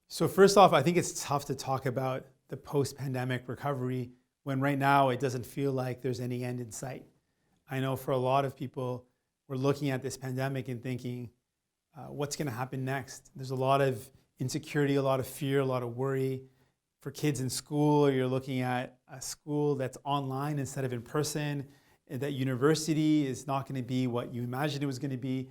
So first off, I think it's tough to talk about the post-pandemic recovery when right now it doesn't feel like there's any end in sight. I know for a lot of people, we're looking at this pandemic and thinking, what's going to happen next? There's a lot of insecurity, a lot of fear, a lot of worry. For kids in school, you're looking at a school that's online instead of in person, and that university is not going to be what you imagined it was going to be.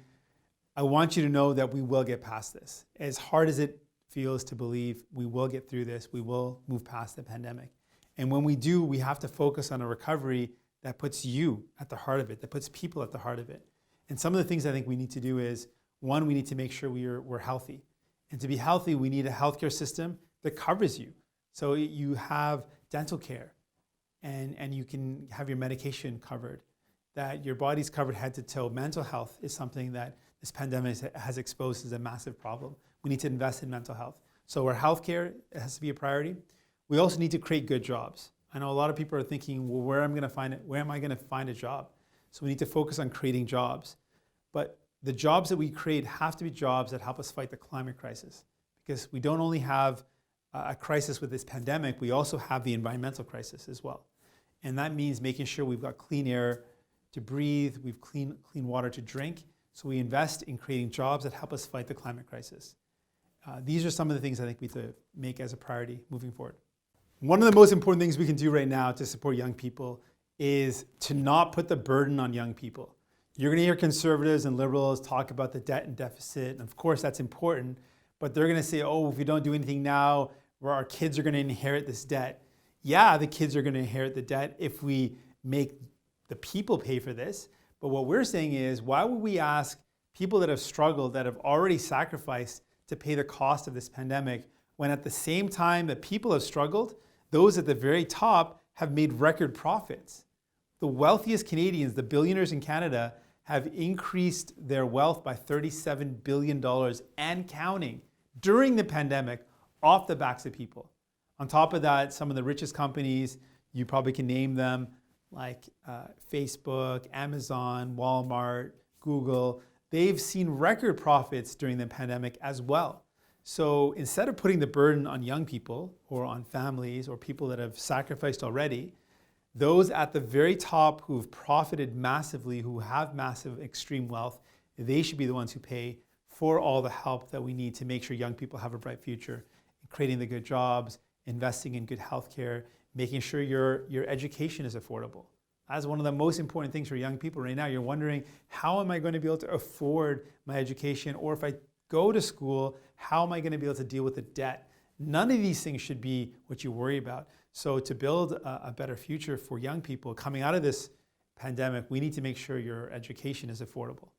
I want you to know that we will get past this. As hard as it feels to believe, we will get through this. We will move past the pandemic. And when we do, we have to focus on a recovery that puts you at the heart of it, that puts people at the heart of it. And some of the things I think we need to do is, one, we need to make sure we're healthy. And to be healthy, we need a healthcare system that covers you. So you have dental care and you can have your medication covered, that your body's covered head to toe. Mental health is something that this pandemic has exposed as a massive problem. We need to invest in mental health. So our healthcare has to be a priority. We also need to create good jobs. I know a lot of people are thinking, well, where am I going to find a job? So we need to focus on creating jobs. But the jobs that we create have to be jobs that help us fight the climate crisis. Because we don't only have a crisis with this pandemic, we also have the environmental crisis as well. And that means making sure we've got clean air to breathe, we've clean water to drink. So we invest in creating jobs that help us fight the climate crisis. These are some of the things I think we need to make as a priority moving forward. One of the most important things we can do right now to support young people is to not put the burden on young people. You're going to hear conservatives and liberals talk about the debt and deficit, and of course that's important, but they're going to say, oh, if we don't do anything now, our kids are going to inherit this debt. Yeah, the kids are going to inherit the debt if we make the people pay for this. But what we're saying is, why would we ask people that have struggled, that have already sacrificed to pay the cost of this pandemic, when at the same time that people have struggled, those at the very top have made record profits? The wealthiest Canadians, the billionaires in Canada, have increased their wealth by $37 billion and counting during the pandemic off the backs of people. On top of that, some of the richest companies, you probably can name them, like Facebook, Amazon, Walmart, Google, they've seen record profits during the pandemic as well. So instead of putting the burden on young people or on families or people that have sacrificed already, those at the very top who've profited massively, who have massive extreme wealth, they should be the ones who pay for all the help that we need to make sure young people have a bright future, creating the good jobs, investing in good healthcare, making sure your education is affordable. That's one of the most important things for young people right now. You're wondering, how am I going to be able to afford my education? Or if I go to school, how am I going to be able to deal with the debt? None of these things should be what you worry about. So to build a better future for young people coming out of this pandemic, we need to make sure your education is affordable.